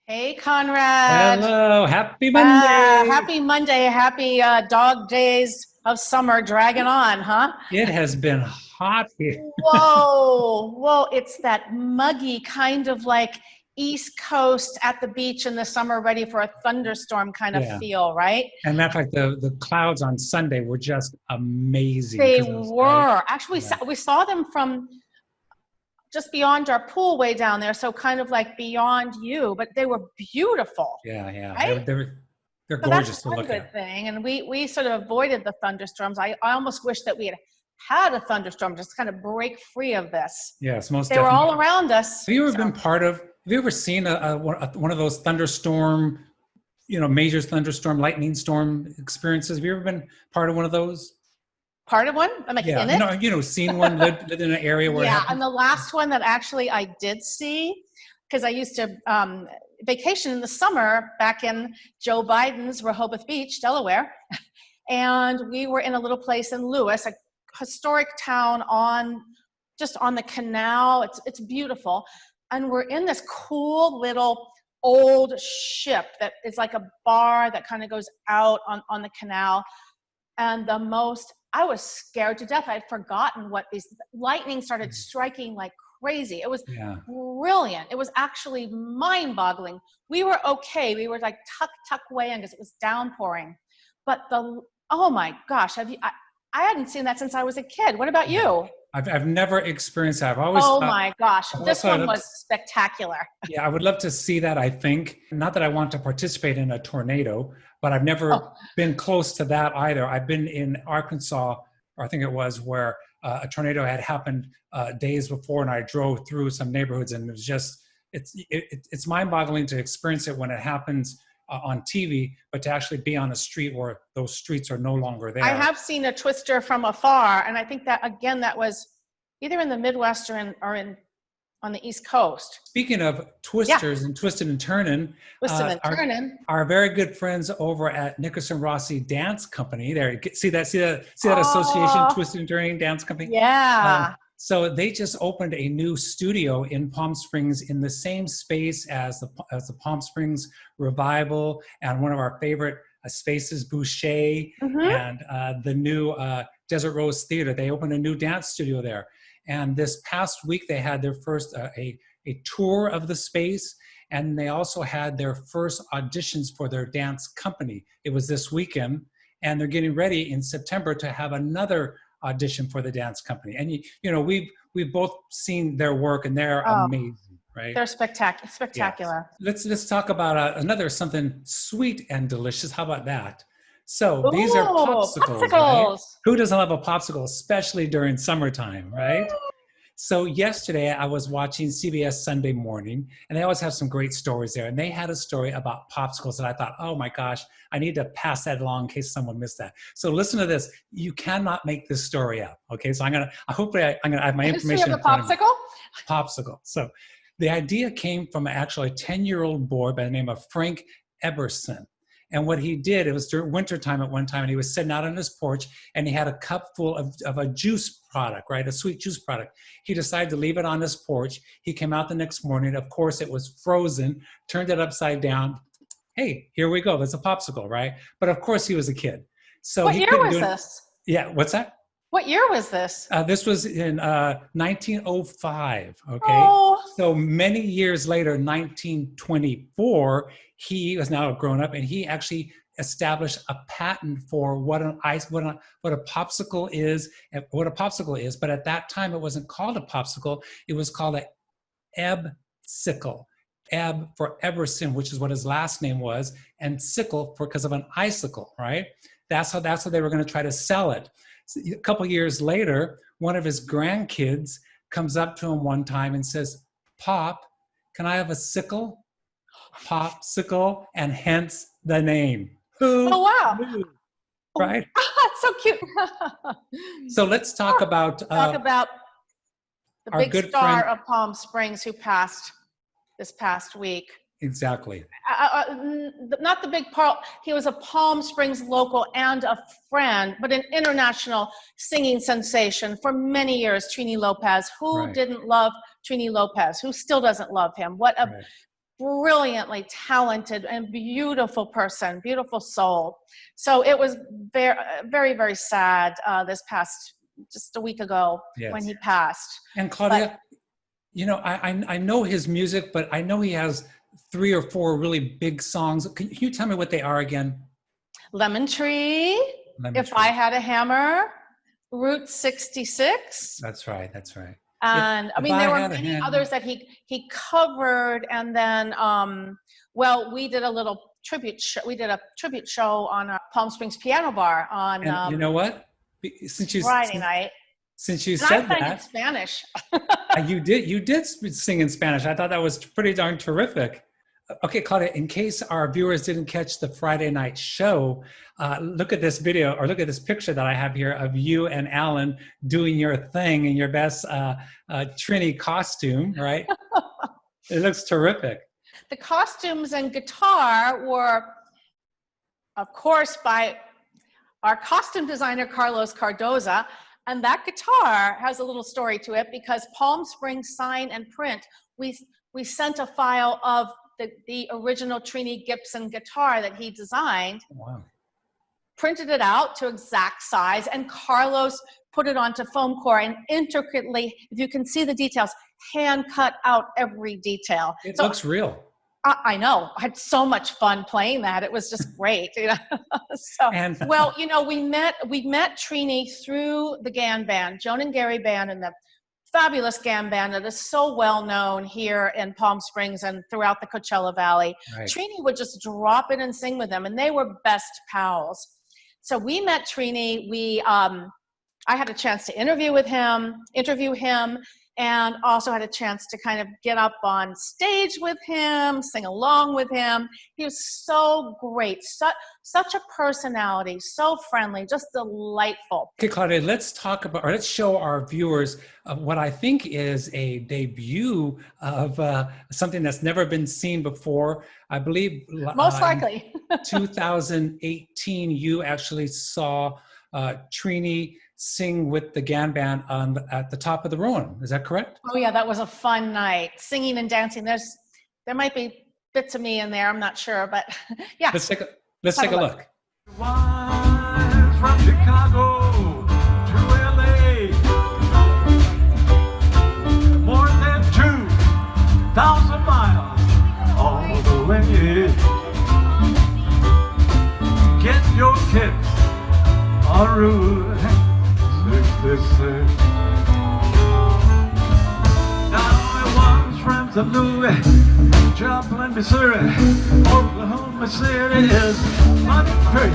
Hey, Conrad. Hello, happy Monday. Happy Monday. Happy dog days of summer dragging on, huh? It has been hot here. Whoa. It's that muggy kind of like East Coast at the beach in the summer, ready for a thunderstorm kind of Yeah. feel, right? And matter of fact, the clouds on Sunday were just amazing They because it was right. were. Actually, Yeah. we saw them from just beyond our pool way down there, so kind of like beyond you, but they were beautiful, Yeah, yeah. right? They're So that's gorgeous to one look good at. thing. And we sort of avoided the thunderstorms. I almost wish that we had a thunderstorm, just kind of break free of this. Yes, most They were all definitely. around us. Have you ever So, been have you ever seen one of those thunderstorm, major thunderstorm, lightning storm experiences? Have you ever been part of one of those? part of one, I'm like Yeah, in it. seen one, lived in an area where it Yeah. And happened? the last one that actually I did see, because I used to vacation in the summer back in Joe Biden's Rehoboth Beach, Delaware. And we were in a little place in Lewis, a historic town just on the canal. It's beautiful. And we're in this cool little old ship that is like a bar that kind of goes out on the canal. And I was scared to death. I'd forgotten what these lightning started striking like crazy. It was Yeah. brilliant. It was actually mind-boggling. We were okay. We were like tuck way in because it was downpouring. But oh my gosh, I hadn't seen that since I was a kid. What about you? I've never experienced that. I've always Oh thought, my gosh, I've always this thought one it was looks, spectacular. yeah, I would love to see that, I think. Not that I want to participate in a tornado, but I've never Oh, been close to that either. I've been in Arkansas, or I think it was, where a tornado had happened days before, and I drove through some neighborhoods, and it was just, it's mind-boggling to experience it when it happens on TV, but to actually be on a street where those streets are no longer I there. have seen a twister from afar, and I think that again that was either in the Midwest or on the East Coast. Speaking of Yeah, twisters and twisting and turning, twisting and our turning. very good friends over at Nickerson Rossi Dance Company. There, see that association, Oh, Twisted and Turning Dance Company. yeah. So they just opened a new studio in Palm Springs in the same space as the Palm Springs Revival and one of our favorite spaces, Boucher, Mm-hmm. and the new Desert Rose Theater. They opened a new dance studio there. And this past week, they had their first a tour of the space, and they also had their first auditions for their dance company. It was this weekend, and they're getting ready in September to have another audition for the dance company. And we've both seen their work, and they're Oh, amazing, right? they're Yes. spectacular. Let's talk about another something sweet and delicious. How about that? So these are Ooh, popsicles, right? popsicles. Who doesn't love a popsicle, especially during summertime, right? So yesterday I was watching CBS Sunday Morning, and they always have some great stories there. And they had a story about popsicles that I thought, oh my gosh, I need to pass that along in case someone missed that. So listen to this. You cannot make this story up. Okay, so I'm gonna have my History information of in the front of me. popsicle? Popsicle. So the idea came from actually a 10-year-old boy by the name of Frank Eberson. And what he did, it was during wintertime at one time, and he was sitting out on his porch, and he had a cup full of a juice product, right? A sweet juice product. He decided to leave it on his porch. He came out the next morning. Of course, it was frozen, turned it upside down. Hey, here we go. That's a popsicle, right? But of course, he was a kid. So What he year couldn't was do it. this? Yeah, what's that? What year was this? This was in 1905, okay? Oh, So many years later, 1924, he was now grown up, and he actually established a patent for what a popsicle is, and what a popsicle is. But at that time, it wasn't called a popsicle; it was called a ebb-sicle. Ebb for Eberson, which is what his last name was, and sickle because of an icicle, right? That's how they were going to try to sell it. So a couple years later, one of his grandkids comes up to him one time and says, "Pop, can I have a sickle?" Popsicle, and hence the name. oh Who wow. knew, Oh, right? that's so cute. So let's talk about Talk about the our big good star friend. of Palm Springs who passed this past week. Exactly. Not the big part. He was a Palm Springs local and a friend, but an international singing sensation for many years. Trini Lopez. Who Right. didn't love Trini Lopez? Who still doesn't love him? What a Right. brilliantly talented and beautiful person, beautiful soul. So it was very, very, very sad this past, just a week ago when Yes. he passed. And Claudia, you know, I know his music, but I know he has 3 or 4 really big songs. Can you tell me what they are again? Lemon Tree, Lemon If Tree. I Had a Hammer, Route 66. That's right. That's right. And I mean, there were many others that he covered. And then, well, we did a little tribute show. We did a tribute show on Palm Springs Piano Bar on And you know what? Friday night. Since you And said I sang that, in Spanish. you did sing in Spanish. I thought that was pretty darn terrific. Okay, Claudia, in case our viewers didn't catch the Friday night show, look at this video, or look at this picture that I have here of you and Alan doing your thing in your best Trini costume, right? It looks terrific. The costumes and guitar were, of course, by our costume designer, Carlos Cardoza. And that guitar has a little story to it because Palm Springs Sign and Print, we sent a file of the original Trini Gibson guitar that he designed, wow. Printed it out to exact size, and Carlos put it onto foam core and intricately, if you can see the details, hand cut out every detail. It looks real. I know. I had so much fun playing that. It was just great. You know? Well, you know, we met Trini through the GAN band, Joan and Gary band, and the fabulous GAN band that is so well known here in Palm Springs and throughout the Coachella Valley. Right. Trini would just drop in and sing with them, and they were best pals. So we met Trini. I had a chance to interview him, and also had a chance to kind of get up on stage with him, sing along with him. He was so great, such a personality, so friendly, just delightful. Okay, Claudia, let's talk about, or let's show our viewers what I think is a debut of something that's never been seen before. I believe most likely 2018, you actually saw Trini sing with the GAN band at the top of the Rowan. Is that correct? Oh yeah, that was a fun night. Singing and dancing. There might be bits of me in there. I'm not sure, but yeah. Let's take a look. From Chicago to LA, more than 2,000 miles all the way. Get your kicks on Route 66. Now it was from St. Louis, Joplin, Missouri, Oklahoma City is Monterey.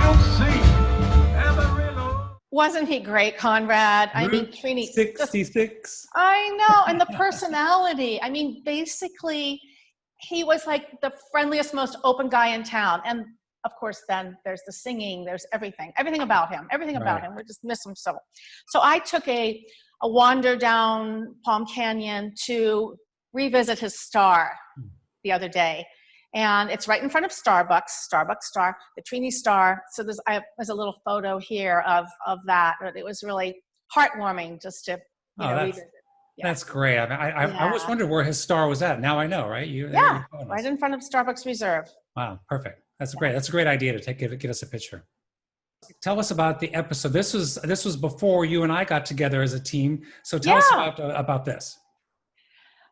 You'll see Amarillo. Wasn't he great, Conrad? I mean, Trini. 66. I know, and the personality. I mean, basically, he was like the friendliest, most open guy in town. And of course, then there's the singing, there's everything about him, We just miss him so. So I took a wander down Palm Canyon to revisit his star the other day. And it's right in front of Starbucks Star, the Trini Star. So there's a little photo here of that. It was really heartwarming just to revisit. Yeah. That's great. I mean, I always wondered where his star was at. Now I know, right? Right in front of Starbucks Reserve. Wow, perfect. That's great. That's a great idea to get us a picture. Tell us about the episode. This was before you and I got together as a team. So tell us about this.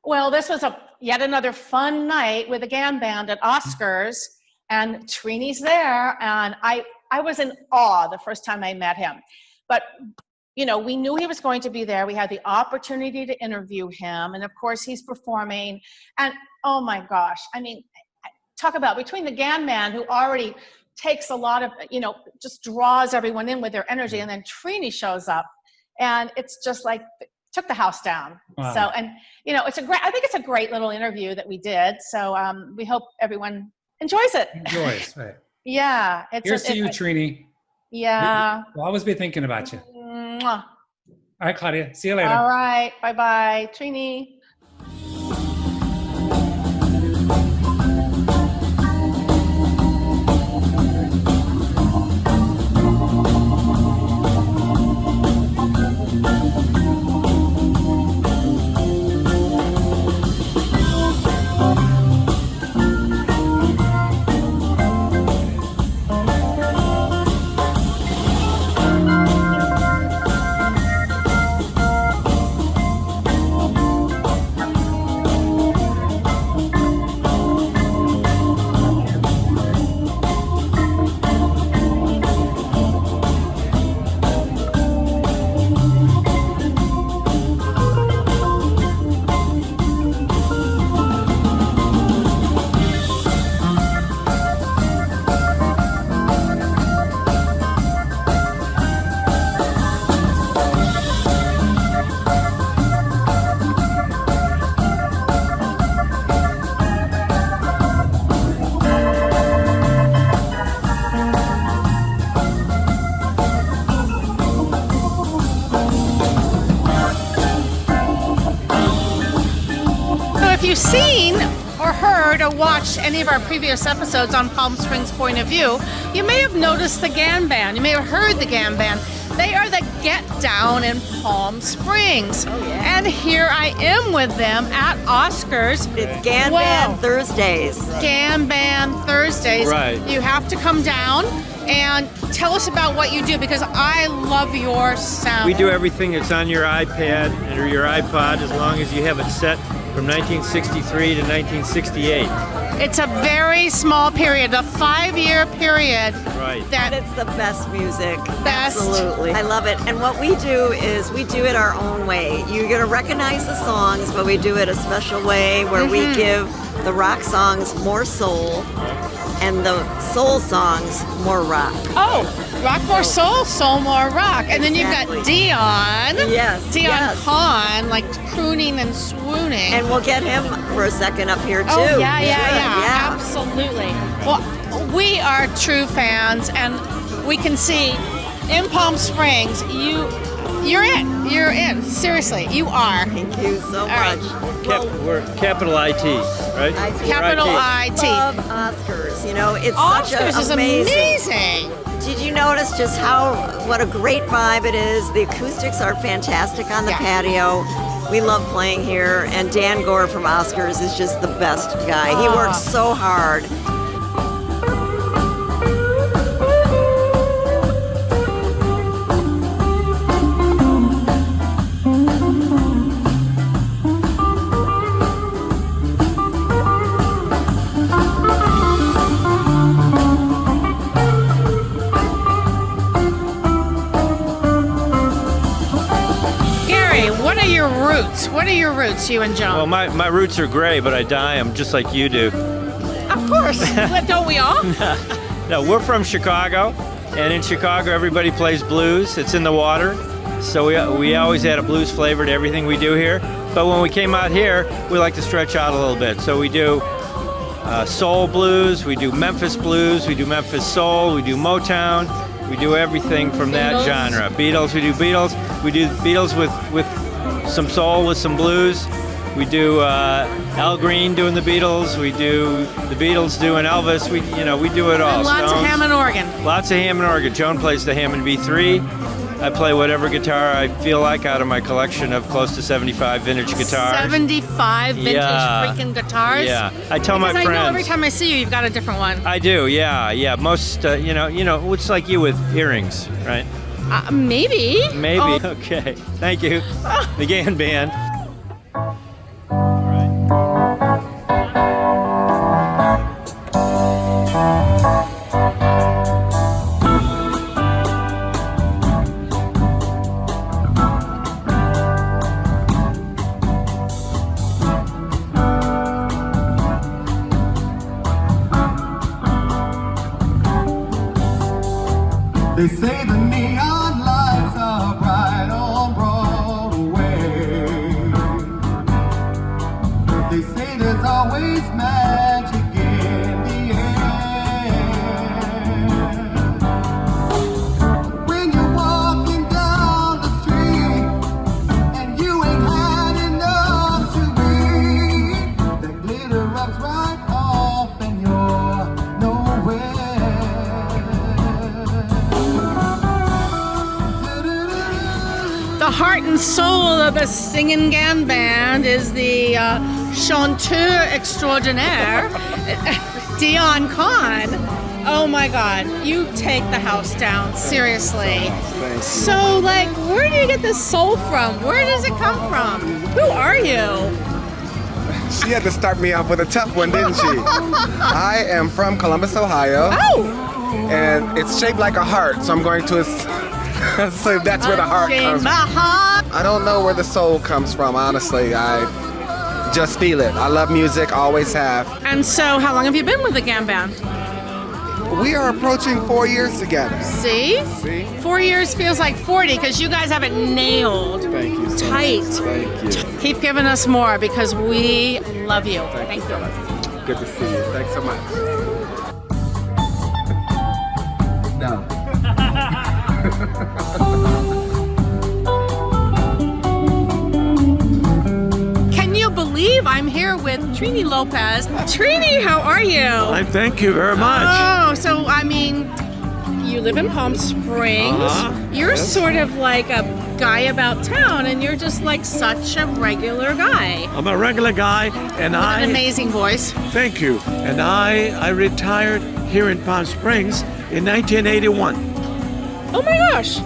Well, this was yet another fun night with the GAN band at Oscars, and Trini's there, and I was in awe the first time I met him. But, you know, we knew he was going to be there. We had the opportunity to interview him, and of course he's performing, and oh my gosh, I mean, talk about between the GAN band, who already takes a lot of, you know, just draws everyone in with their energy, and then Trini shows up, and it's just like, took the house down. Wow. So, and you know, I think it's a great little interview that we did. So we hope everyone enjoys it. Right. Yeah. Here's to you, Trini. Yeah. We'll always be thinking about you. Mwah. All right, Claudia. See you later. All right. Bye-bye. Trini. you've seen or heard or watched any of our previous episodes on Palm Springs Point of View, you may have noticed the GAN Band. You may have heard the GAN Band. They are the Get Down in Palm Springs. Oh, yeah. And here I am with them at Oscars. It's GAN Wow. Band Thursdays. GAN Band Thursdays. Right. You have to come down and tell us about what you do, because I love your sound. We do everything that's on your iPad or your iPod as long as you have it set from 1963 to 1968. It's a very small period, a 5-year period. Right. That It's the best music. Best. Absolutely. I love it. And what we do is we do it our own way. You're going to recognize the songs, but we do it a special way where we give the rock songs more soul and the soul songs more rock. Oh, rock more soul, soul more rock. And then you've Exactly. got Dion. Yes, Dion yes. Kahn, like crooning and swooning. And we'll get him for a second up here too. oh, yeah. Yeah. Absolutely. Well, we are true fans, and we can see in Palm Springs, you're in. You're in. Seriously, you are. Thank you so right. much. We're capital IT, right? IT. We're Capital IT. IT. Love Oscars. You know, it's such Oscars a is amazing. amazing. Did you notice just what a great vibe it is? The acoustics are fantastic on the Yeah. patio. We love playing here, and Dan Gore from Oscars is just the best guy. He works so hard. Gary, what are your roots? What are your roots, you and Well, Joan? my roots are gray, but I dye them just like you do. Of course. Don't we all? No, we're from Chicago, and in Chicago, everybody plays blues. It's in the water, so we always add a blues flavor to everything we do here. But when we came out here, we like to stretch out a little bit. So we do soul blues, we do Memphis blues, we do Memphis soul, we do Motown, we do everything from that Beatles. genre. Beatles, we do Beatles. We do Beatles with some soul, with some blues. We do Al Green doing the Beatles. We do the Beatles doing Elvis. We do it all. And lots of Stones. Hammond organ. Lots of Hammond organ. Joan plays the Hammond B3. I play whatever guitar I feel like out of my collection of close to 75 vintage guitars. 75 vintage Yeah. freaking guitars. Yeah, I tell my Because I know every friends. time I see you, you've got a different one. I do, yeah. Most, it's like you with earrings, right? Maybe. Maybe. Oh, Okay. Thank you. The GAN Band. They say the neon lights are bright on Broadway. They say there's always magic in the air. When you're walking down the street and you ain't had enough to eat, that glitter rubs right off and you're nowhere. the heart and soul of a singing GAN band is the chanteur extraordinaire, Dion Kahn. Oh my God, you take the house down, seriously. So, like, where do you get this soul from? Where does it come from? Who are you? She had to start me off with a tough one, didn't she? I am from Columbus, Ohio, Oh, and it's shaped like a heart, so I'm going to so that's where the heart comes from. I don't know where the soul comes from, honestly. I just feel it. I love music, always have. And so, how long have you been with the GAN band? We are approaching 4 years together. See? See? 4 years feels like 40 because you guys have it nailed. Thank you so Tight. much. Thank you. Keep giving us more because we love you. Thank you. Good to see you. Thanks so much. No. Can you believe I'm here with Trini Lopez. Trini, how are you? I thank you very much. Oh, so I mean, you live in Palm Springs. You're yes. sort of like a guy about town, and you're just like such a regular guy. I'm a regular guy, and With an amazing voice. Thank you. And I retired here in Palm Springs in 1981. Oh my gosh.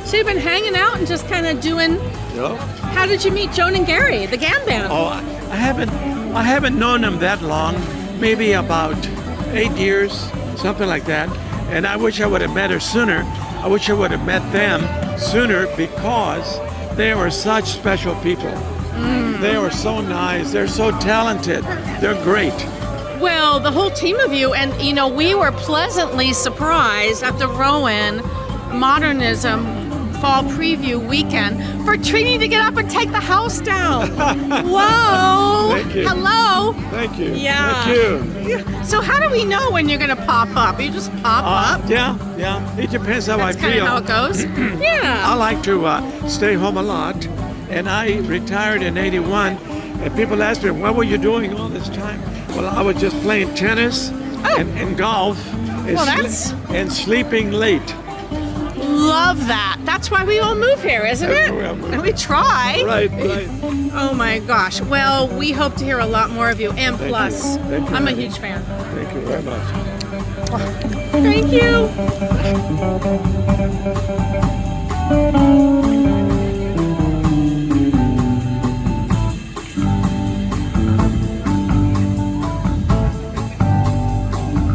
So you've been hanging out and just kind of doing. Yeah. How did you meet Joan and Gary, the Gam Band? Oh, I haven't known them that long. Maybe about 8 years, something like that. And I wish I would have met her sooner. I wish I would have met them sooner because they were such special people. They were so nice. They're so talented. They're great. Well, the whole team of you, and you know, we were pleasantly surprised at the Rowan Modernism Fall Preview Weekend for Trini to get up and take the house down. Whoa! Thank you. Hello. Thank you. Yeah. Thank you. So how do we know when you're gonna pop up? You just pop up. Yeah. It depends how That's I kind feel. of how it goes. Yeah. I like to stay home a lot, and I retired in '81. And people ask me, "What were you doing all this time?" Well, I was just playing tennis and golf, and, Well, that's- and sleeping late. Love that. That's why we all move here, isn't it? And we try. Right. Oh my gosh. Well, we hope to hear a lot more of you. And Thank plus, you. Thank you, I'm a honey. huge fan. Thank you very much. Thank you.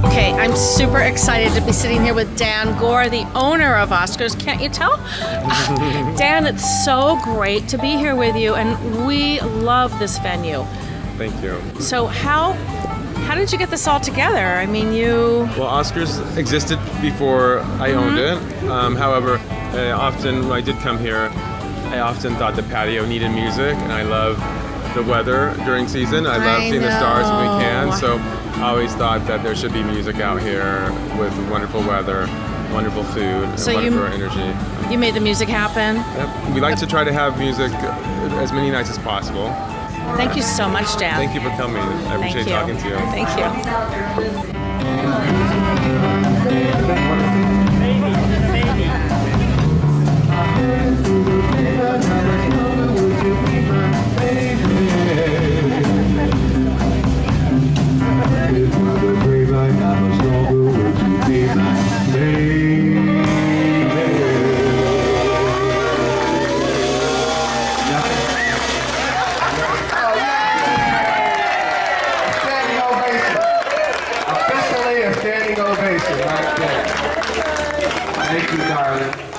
Okay, I'm super excited to be sitting here with Dan Gore, the owner of Oscars. Can't you tell? Dan, it's so great to be here with you, and we love this venue. Thank you. So how did you get this all together? I mean, you... Well, Oscars existed before I owned it. However, often when I did come here, I often thought the patio needed music, and I love the weather during season. I love seeing the stars when we can. So I always thought that there should be music out here with wonderful weather, wonderful food, and So wonderful energy. You made the music happen. Yep. We like to try to have music as many nights as possible. Thank you so much, Dan. Thank you for coming. I appreciate talking to you. Thank you. Standing ovation. Officially a standing ovation right there. Thank you, darling.